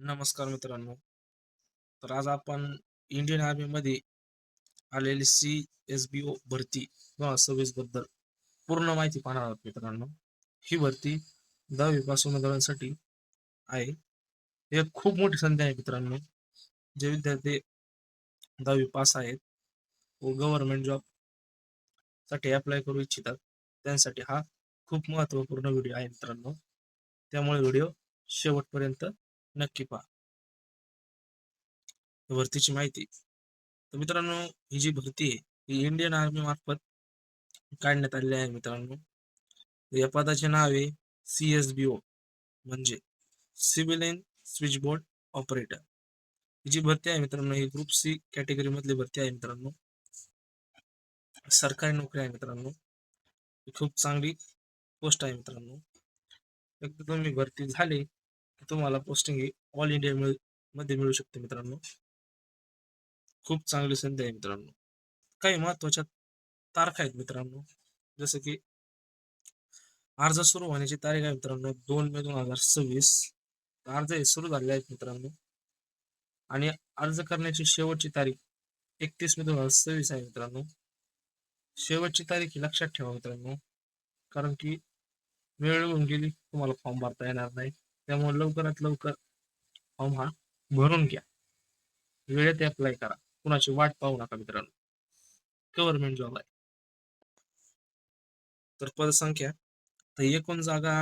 नमस्कार मित्रांनो. तर आज आपण इंडियन आर्मीमध्ये आलेली CSBO भरती 2026 बद्दल पूर्ण माहिती पाहणार आहोत मित्रांनो. ही भरती 10वी पास उमेदवारांसाठी आहे. ही एक खूप मोठी संधी आहे मित्रांनो. जे विद्यार्थी 10वी पास आहेत व गव्हर्नमेंट जॉब साठी अप्लाय करू इच्छितात त्यांसाठी हा खूप महत्त्वपूर्ण व्हिडिओ आहे मित्रांनो. त्यामुळे व्हिडिओ शेवटपर्यंत नक्की पहा. भरतीची माहिती. तर मित्रांनो, ही जी भरती आहे ही इंडियन आर्मी मार्फत काढण्यात आलेली आहे मित्रांनो. या पदाचे नाव आहे CSBO म्हणजे सिव्हिलियन स्विचबोर्ड ऑपरेटर. ही जी भरती आहे मित्रांनो ही ग्रुप C कॅटेगरी मधली भरती आहे मित्रांनो. सरकारी नोकरी आहे मित्रांनो. ही खूप चांगली पोस्ट आहे मित्रांनो. एकदा तुम्ही भरती झाले की तुम्हाला पोस्टिंग ही ऑल इंडिया मध्ये मिळू शकते मित्रांनो. खूप चांगली संधी आहे मित्रांनो. काही महत्वाच्या तारखा आहेत मित्रांनो. जसं की अर्ज सुरू होण्याची तारीख आहे मित्रांनो 2 मे 2026. अर्ज हे सुरू झाले आहेत मित्रांनो. आणि अर्ज करण्याची शेवटची तारीख 31 मे 2026 आहे मित्रांनो. शेवटची तारीख ही लक्षात ठेवा मित्रांनो, कारण की वेळ होऊन गेली तुम्हाला फॉर्म भरता येणार नाही. त्यामुळे लवकरात लवकर फॉर्म हा भरून घ्या. वेळेत अप्लाय करा. कुणाची वाट पाहू नका मित्रांनो. गव्हर्नमेंट जॉब आहे. तर पदसंख्या, तर एकूण जागा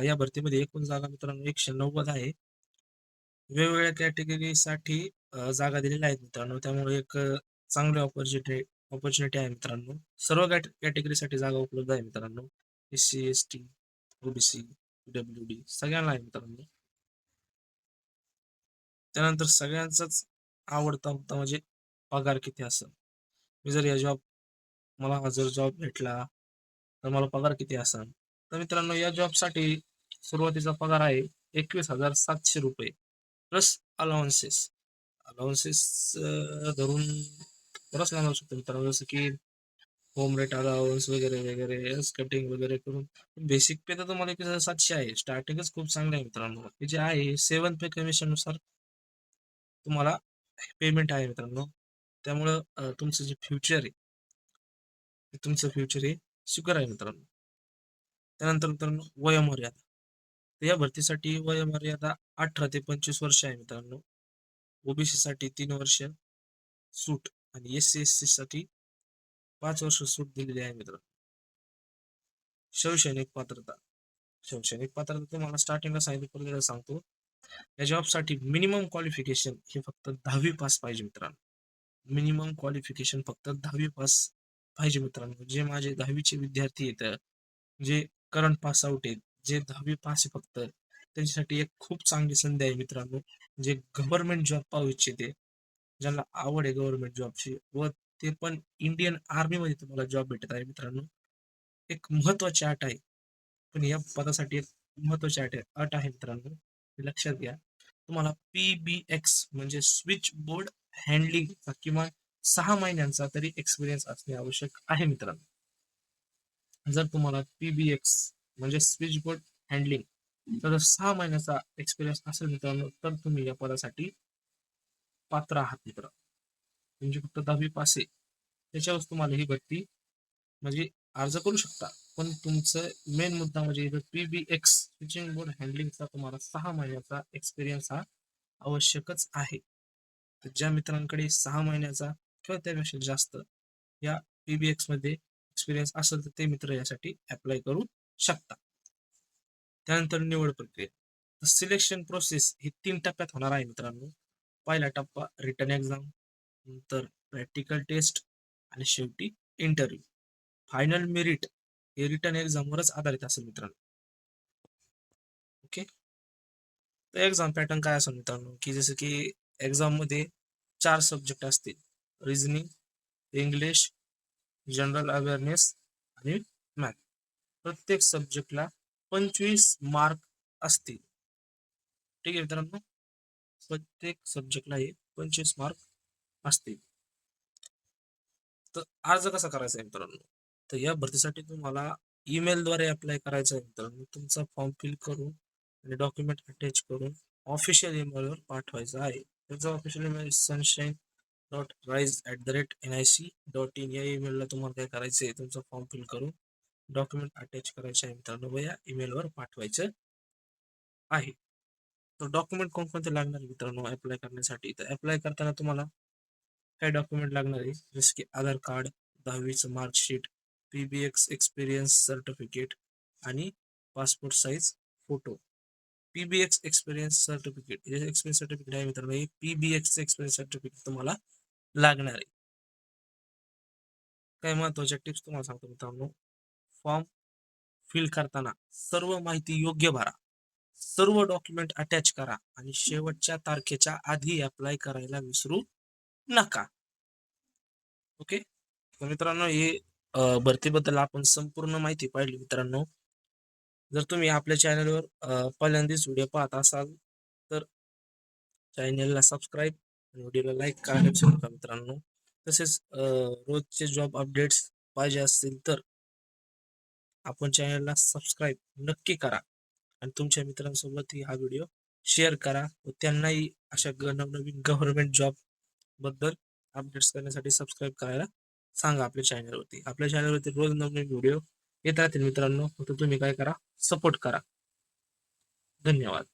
या भरतीमध्ये एकूण जागा मित्रांनो 190 आहे. वेगवेगळ्या कॅटेगरीसाठी जागा दिलेल्या आहेत मित्रांनो. त्यामुळे एक चांगली ऑपॉर्च्युनिटी आहे मित्रांनो. सर्व कॅटेगरीसाठी जागा उपलब्ध आहे मित्रांनो. SC ST OBC PWD सगळ्यांना आहे मित्रांनो. त्यानंतर सगळ्यांचाच आवडता मुद्दा म्हणजे पगार किती असेल. मी जर मला जर जॉब भेटला तर मला पगार किती असेल. तर मित्रांनो या जॉबसाठी सुरुवातीचा पगार आहे 21,700 रुपये प्लस अलाउन्सेस. अलाउन्सेस धरून बरंच लागू शकतो मित्रांनो. जसं की होम रेट अलाउन्स वगैरे वगैरे कटिंग वगैरे करून बेसिक पे तर तुम्हाला 21,700 आहे. स्टार्टिंगच खूप चांगलं आहे मित्रांनो. हे जे आहे 7 पे कमिशन नुसार तुम्हाला पेमेंट आहे मित्रांनो. त्यामुळं तुमचं जे फ्युचर आहे तुमचं फ्युचर हे सिक्युअर आहे मित्रांनो. त्यानंतर मित्रांनो वयोमर्यादा. तर या भरतीसाठी वयोमर्यादा 18 ते 25 वर्ष आहे मित्रांनो. OBC साठी 3 वर्ष सूट आणि SC/SC साठी 5 वर्ष सूट दिलेली आहे मित्रांनो. शैक्षणिक पात्रता. शैक्षणिक पात्रता तुम्हाला स्टार्टिंगला सांगितलं सांगतो. या जॉबसाठी मिनिमम क्वालिफिकेशन हे फक्त 10वी पास पाहिजे मित्रांनो. मिनिमम क्वालिफिकेशन फक्त 10वी पास पाहिजे मित्रांनो. जे माझे 10वीचे विद्यार्थी आहेत, जे करंट पास आउट आहेत, जे 10वी पास आहे फक्त, त्यांच्यासाठी एक खूप चांगली संधी आहे मित्रांनो. जे गव्हर्नमेंट जॉब पाहू इच्छिते, ज्यांना आवड आहे गव्हर्नमेंट जॉबची व ते पण इंडियन आर्मीमध्ये तुम्हाला जॉब भेटत आहे मित्रांनो. एक महत्वाची अट आहे. पण या पदासाठी एक महत्वाची अट आहे मित्रांनो. हे लक्षात घ्या. तुम्हाला PBX म्हणजे स्विच बोर्ड हँडलिंगचा किंवा 6 महिन्यांचा तरी एक्सपिरियन्स असणे आवश्यक आहे मित्रांनो. जर तुम्हाला PBX म्हणजे स्विच बोर्ड हँडलिंग तर 6 महिन्याचा एक्सपिरियन्स असेल मित्रांनो, तर तुम्ही या पदासाठी पात्र आहात मित्र. तुमची फक्त 10वी पास आहे. त्याच्यावर तुम्हाला ही भरती म्हणजे अर्ज करू शकता. पण तुमचं मेन मुद्दा म्हणजे इथं PBX स्विचिंग बोर्ड हँडलिंगचा तुम्हाला 6 महिन्याचा एक्सपिरियन्स हा आवश्यकच आहे. तर ज्या मित्रांकडे 6 महिन्याचा किंवा त्यापेक्षा जास्त या PBX मध्ये एक्सपिरियन्स असेल तर ते मित्र यासाठी अप्लाय करू शकता. त्यानंतर निवड प्रक्रिया. सिलेक्शन प्रोसेस ही 3 टप्प्यात होणार आहे मित्रांनो. पहिला टप्पा रिटन एक्झाम, नंतर प्रॅक्टिकल टेस्ट आणि शेवटी इंटरव्ह्यू. फायनल मेरिट हे रिटन एक्झामवरच आधारित असेल मित्रांनो. ओके. तर एक्झाम पॅटर्न काय असेल मित्रांनो, की जसं की एक्झाम मध्ये 4 सब्जेक्ट असतील. रिझनिंग, इंग्लिश, जनरल अवेअरनेस आणि मॅथ. प्रत्येक सब्जेक्टला 25 मार्क असतील. ठीक आहे मित्रांनो. प्रत्येक सब्जेक्टला हे 25 मार्क असतील. तर अर्ज कसा करायचा आहे मित्रांनो, तर या भरतीसाठी तुम्हाला ईमेलद्वारे अप्लाय करायचं आहे मित्रांनो. तुमचा फॉर्म फिल करून आणि डॉक्युमेंट अटॅच करून ऑफिशियल ईमेलवर पाठवायचा आहे. त्याचा ऑफिशियल ईमेल sunshine.rise@nic.in या ईमेलला तुम्हाला काय करायचं आहे, तुमचा फॉर्म फिल करून डॉक्युमेंट अटॅच करायचे आहे मित्रांनो व या ईमेलवर पाठवायचं आहे. तर डॉक्युमेंट कोणकोणते लागणार आहे मित्रांनो अप्लाय करण्यासाठी? तर अप्लाय करताना तुम्हाला काय डॉक्युमेंट लागणार आहे, जसं की आधार कार्ड, 10वीचं मार्कशीट, PBX एक्सपिरियन्स सर्टिफिकेट आणि passport size photo. PBX experience certificate हे एक्सपिरियन्स सर्टिफिकेट आहे मित्रांनो, हे PBX एक्सपिरियन्स सर्टिफिकेट तुम्हाला लागणार आहे. काही महत्वाच्या टिप्स तुम्हाला सांगतो मित्रांनो. फॉर्म फिल करताना सर्व माहिती योग्य भरा, सर्व डॉक्युमेंट अटॅच करा आणि शेवटच्या तारखेच्या आधी अप्लाय करायला विसरू नका. ओके. तर मित्रांनो हे भरतीबद्दल आपण संपूर्ण माहिती पाहिली मित्रांनो. जर तुम्ही आपल्या चॅनलवर पहिल्यांदाच व्हिडिओ पाहत असाल तर चॅनलला सबस्क्राईब आणि व्हिडिओला लाईक करायला विसरू नका मित्रांनो. तसेच रोजचे जॉब अपडेट्स पाहिजे असतील तर आपण चॅनलला सबस्क्राईब नक्की करा आणि तुमच्या मित्रांसोबतही हा व्हिडिओ शेअर करा व त्यांनाही अशा नवनवीन गव्हर्नमेंट जॉब बद्दल अपडेट्स करण्यासाठी सबस्क्राईब करायला सांगा आपल्या चॅनलवरती. आपल्या चॅनलवरती रोज नवीन व्हिडिओ येत राहतील मित्रांनो. फक्त तुम्ही काय करा, सपोर्ट करा. धन्यवाद.